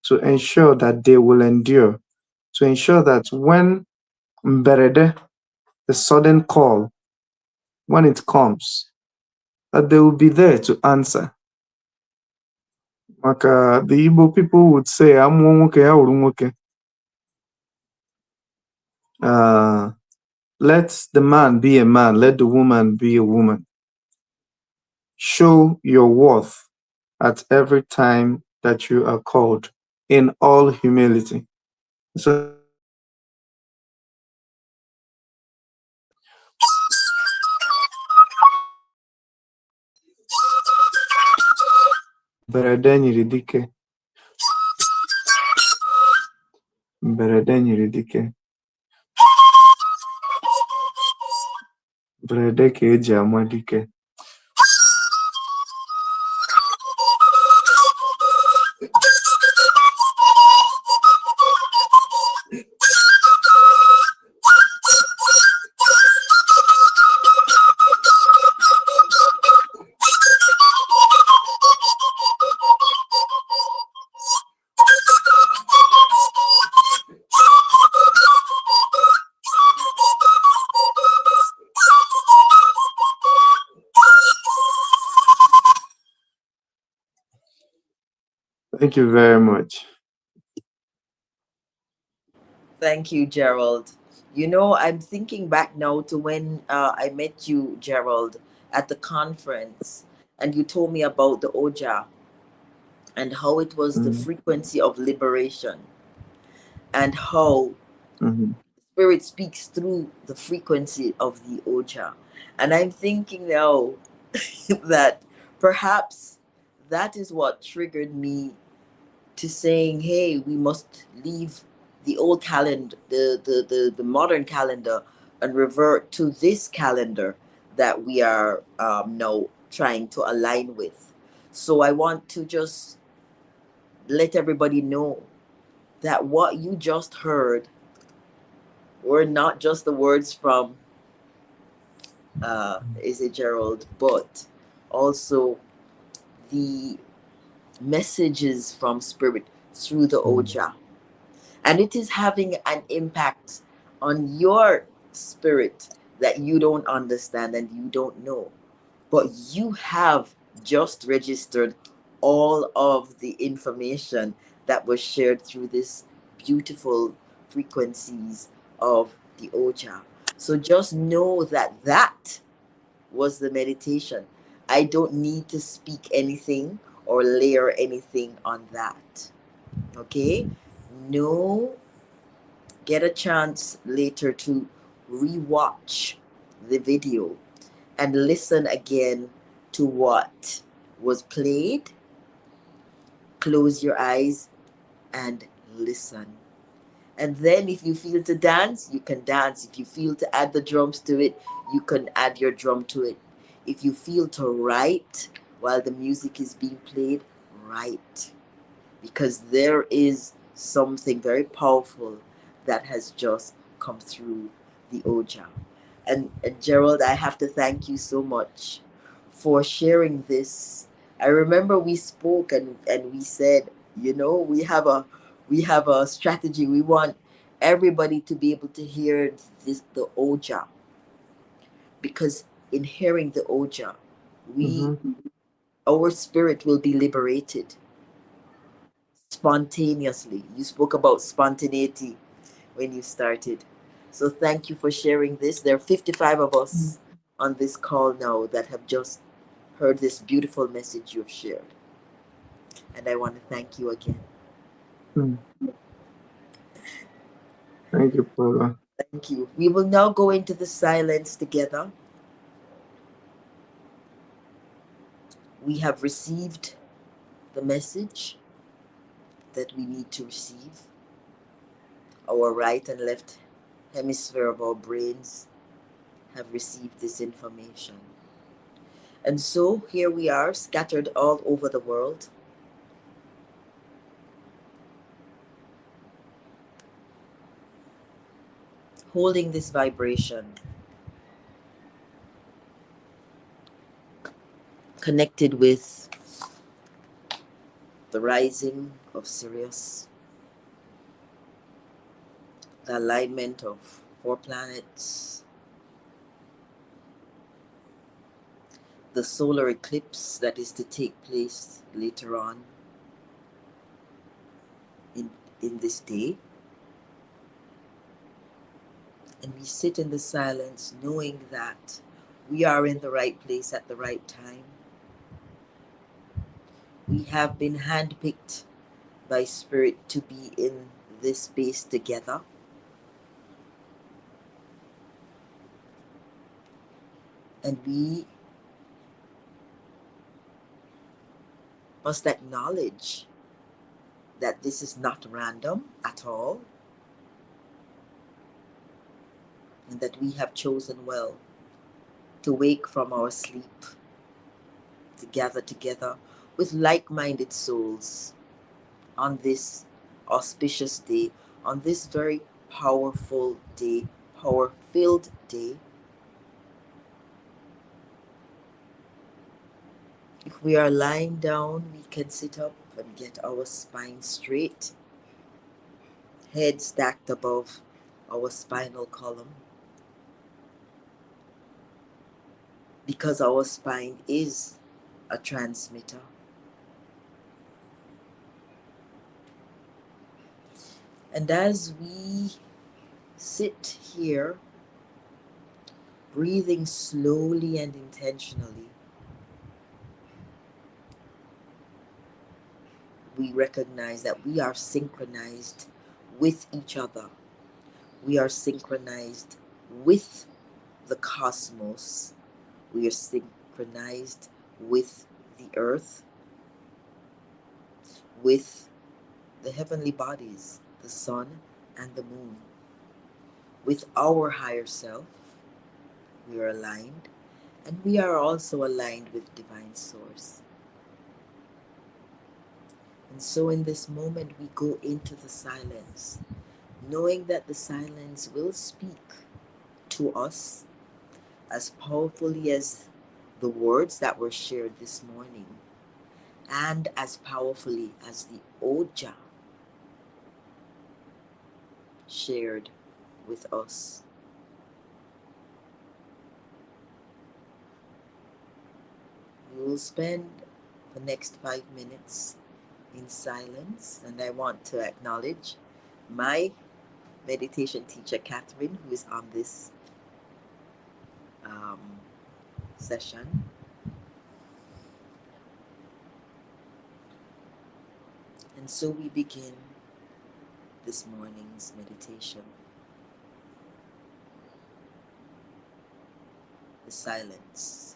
to ensure that they will endure, to ensure that when Mberede, the sudden call, when it comes, that they will be there to answer. Like the Igbo people would say, let the man be a man, let the woman be a woman. Show your worth at every time that you are called in all humility. So Mberede nyiri dike. Mberede ka eji ama dike. Thank you very much. Thank you, Gerald. You know, I'm thinking back now to when I met you, Gerald, at the conference, and you told me about the Oja and how it was the Mm-hmm. frequency of liberation, and how Mm-hmm. spirit speaks through the frequency of the Oja. And I'm thinking now that perhaps that is what triggered me to saying, hey, we must leave the old calendar, the modern calendar, and revert to this calendar that we are now trying to align with. So I want to just let everybody know that what you just heard were not just the words from is it Gerald, but also the messages from spirit through the Oja. And it is having an impact on your spirit that you don't understand and you don't know. But you have just registered all of the information that was shared through this beautiful frequencies of the Oja. So just know that that was the meditation. I don't need to speak anything or layer anything on that. Okay? No, get a chance later to rewatch the video and listen again to what was played. Close your eyes and listen. And then if you feel to dance, you can dance. If you feel to add the drums to it, you can add your drum to it. If you feel to write while the music is being played, write. Because there is something very powerful that has just come through the Oja. And Gerald, I have to thank you so much for sharing this. I remember we spoke and we said, you know, we have a strategy. We want everybody to be able to hear this the Oja, because in hearing the Oja, we Mm-hmm. our spirit will be liberated spontaneously. You spoke about spontaneity when you started. So thank you for sharing this. There are 55 of us on this call now that have just heard this beautiful message you've shared. And I want to thank you again. Mm. Thank you, Paula. Thank you. We will now go into the silence together. We have received the message that we need to receive. Our right and left hemisphere of our brains have received this information. And so here we are, scattered all over the world, holding this vibration, connected with the rising of Sirius, the alignment of 4 planets, the solar eclipse that is to take place later on in, in this day. And we sit in the silence knowing that we are in the right place at the right time. We have been handpicked by Spirit to be in this space together. And we must acknowledge that this is not random at all. and that we have chosen well to wake from our sleep, to gather together with like minded souls on this auspicious day, on this very powerful day, power filled day. If we are lying down, we can sit up and get our spine straight, head stacked above our spinal column, because our spine is a transmitter. And as we sit here, breathing slowly and intentionally, we recognize that we are synchronized with each other. We are synchronized with the cosmos. We are synchronized with the earth, with the heavenly bodies, the sun and the moon. With our higher self, we are aligned, and we are also aligned with divine source. And so in this moment, we go into the silence, knowing that the silence will speak to us as powerfully as the words that were shared this morning, and as powerfully as the Oja shared with us. We will spend the next 5 minutes in silence, and I want to acknowledge my meditation teacher, Catherine, who is on this um, session. And so we begin this morning's meditation, the silence.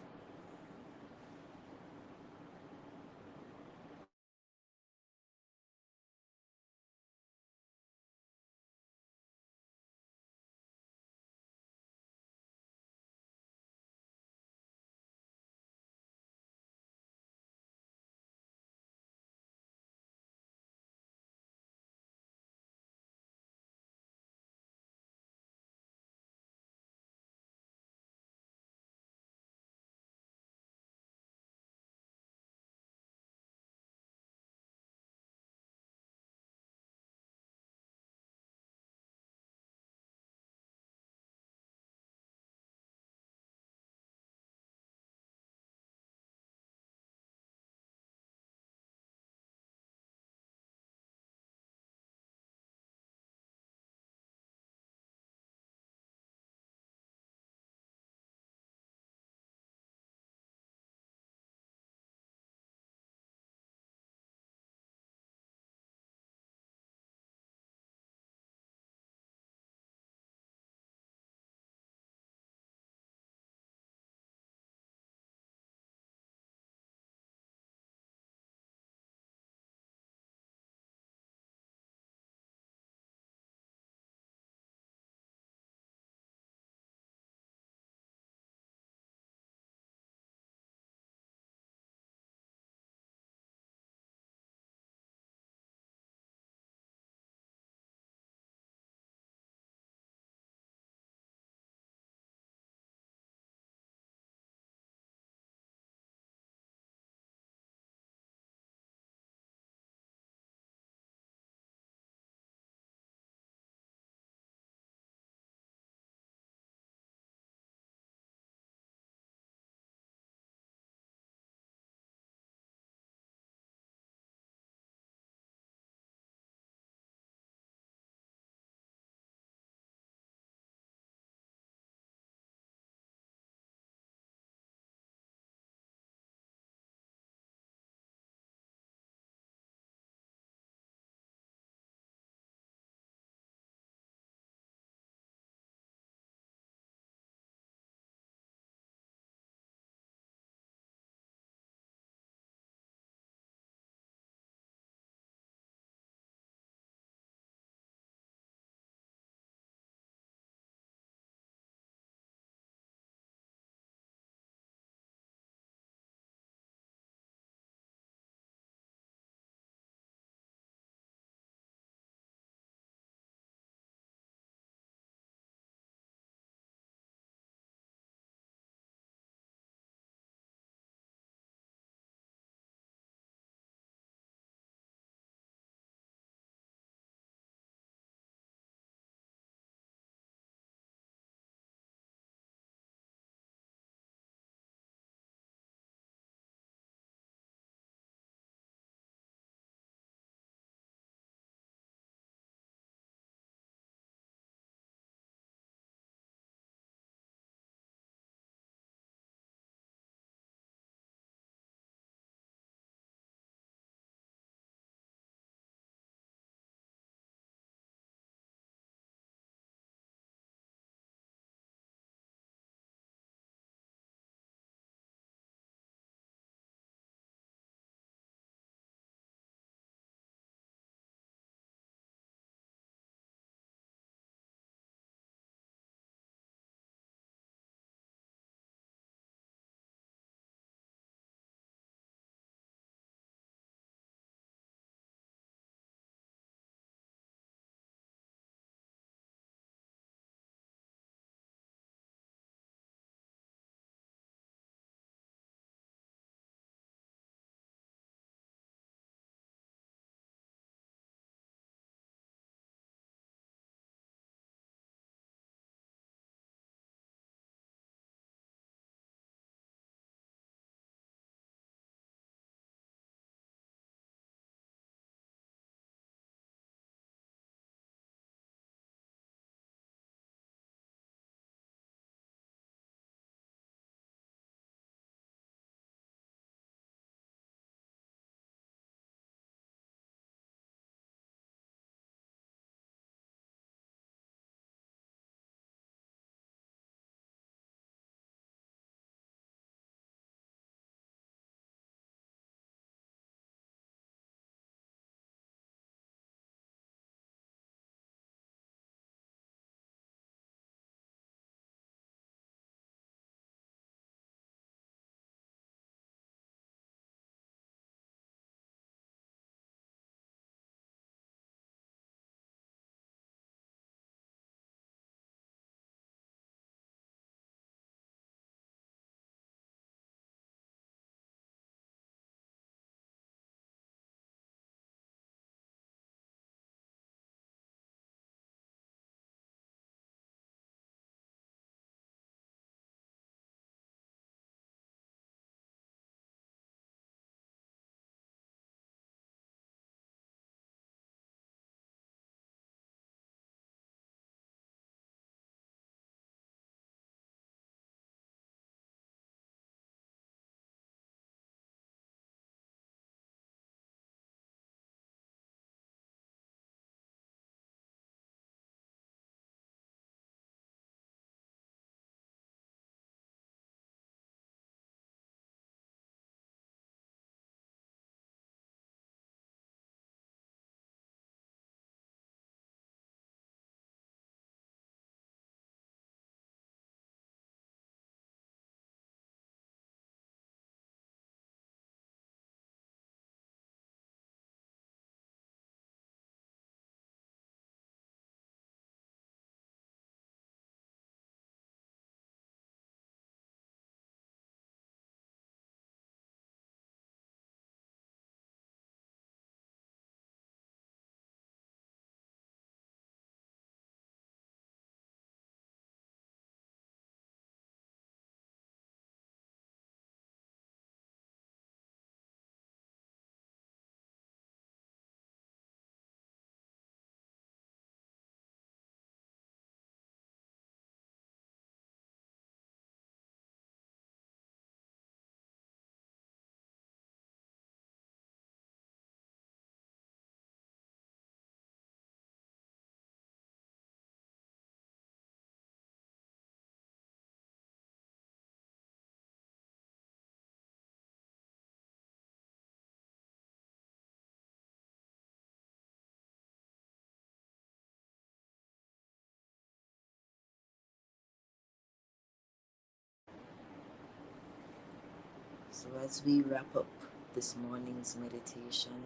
So as we wrap up this morning's meditation,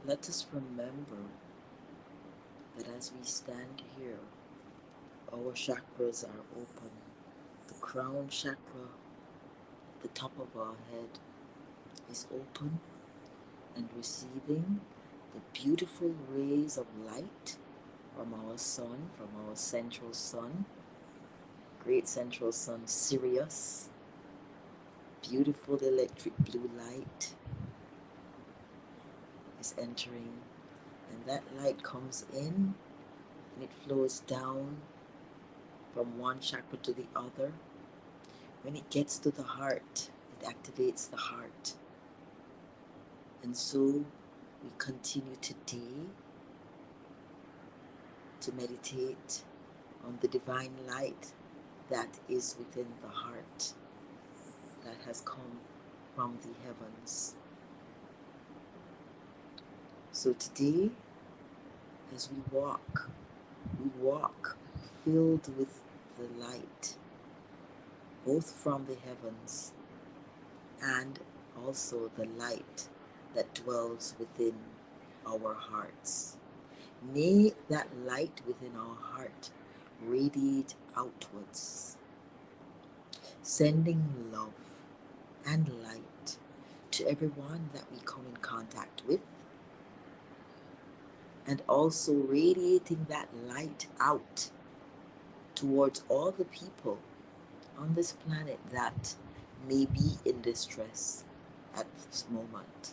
let us remember that as we stand here, our chakras are open. The crown chakra, the top of our head, is open and receiving the beautiful rays of light from our sun, from our central sun, great central sun Sirius. Beautiful electric blue light is entering, and that light comes in and it flows down from one chakra to the other. When it gets to the heart, it activates the heart. And so we continue today to meditate on the divine light that is within the heart, that has come from the heavens. So today, as we walk filled with the light, both from the heavens and also the light that dwells within our hearts. May that light within our heart radiate outwards, sending love and light to everyone that we come in contact with, and also radiating that light out towards all the people on this planet that may be in distress at this moment.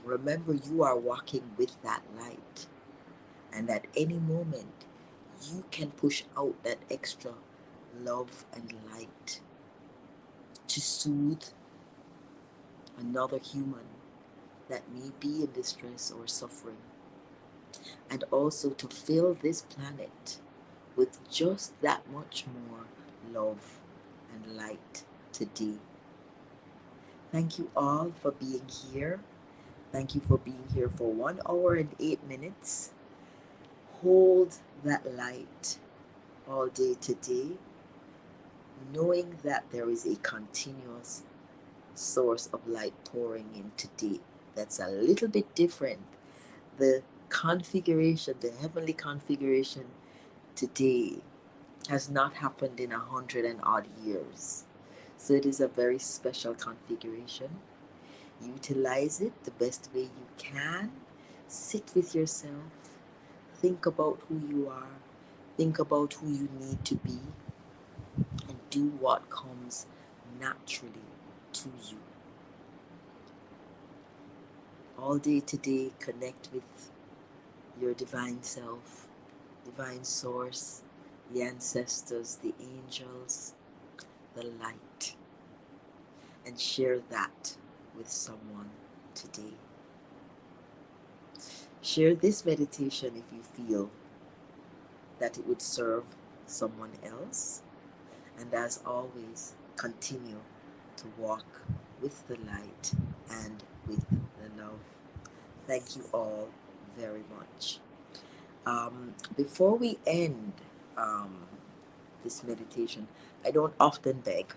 Remember, you are walking with that light, and at any moment you can push out that extra love and light to soothe another human that may be in distress or suffering, and also to fill this planet with just that much more love and light today. Thank you all for being here. Thank you for being here for 1 hour and 8 minutes. Hold that light all day today, knowing that there is a continuous source of light pouring in today that's a little bit different. The configuration, the heavenly configuration today has not happened in 100 and odd years. So it is a very special configuration. Utilize it the best way you can. Sit with yourself. Think about who you are. Think about who you need to be. And do what comes naturally to you. All day today, connect with your divine self, divine source, the ancestors, the angels, the light, and share that with someone today. Share this meditation if you feel that it would serve someone else. And as always, continue to walk with the light and with the love. Thank you all very much. Before we end this meditation, I don't often beg,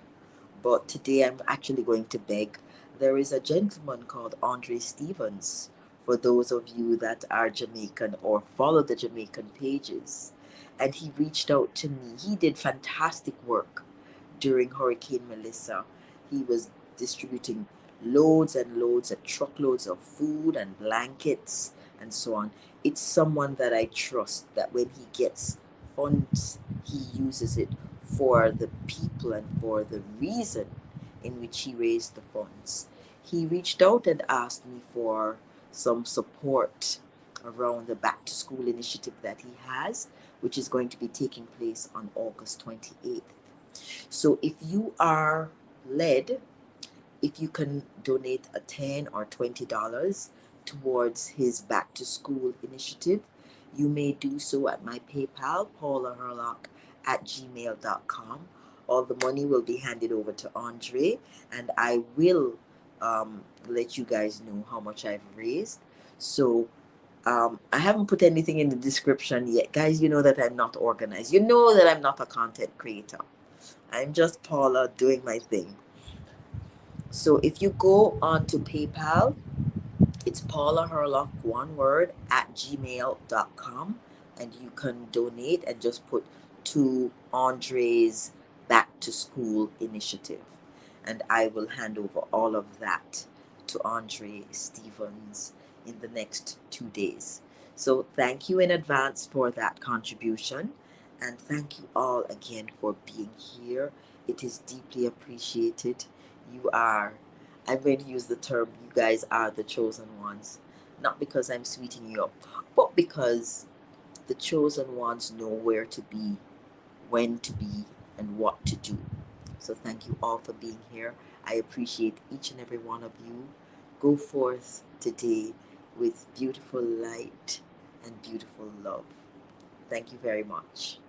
but today I'm actually going to beg. There is a gentleman called Andre Stevens, for those of you that are Jamaican or follow the Jamaican pages, and he reached out to me. He did fantastic work during Hurricane Melissa. He was distributing loads and loads and truckloads of food and blankets and so on. It's someone that I trust, that when he gets funds, he uses it for the people and for the reason in which he raised the funds. He reached out and asked me for some support around the back to school initiative that he has, which is going to be taking place on August 28th. So if you are led, if you can donate a $10 or $20 towards his back to school initiative, you may do so at my PayPal, paulaherlock@gmail.com. All the money will be handed over to Andre, and I will let you guys know how much I've raised. So I haven't put anything in the description yet. Guys, you know that I'm not organized. You know that I'm not a content creator. I'm just Paula doing my thing. So if you go on to PayPal, it's Paula Herlock, one word, at gmail.com. And you can donate and just put to Andre's Back to School initiative. And I will hand over all of that to Andre Stevens in the next 2 days. So thank you in advance for that contribution. And thank you all again for being here. It is deeply appreciated. You are, I'm going to use the term, you guys are the chosen ones. Not because I'm sweetening you up, but because the chosen ones know where to be, when to be, and what to do. So thank you all for being here. I appreciate each and every one of you. Go forth today with beautiful light and beautiful love. Thank you very much.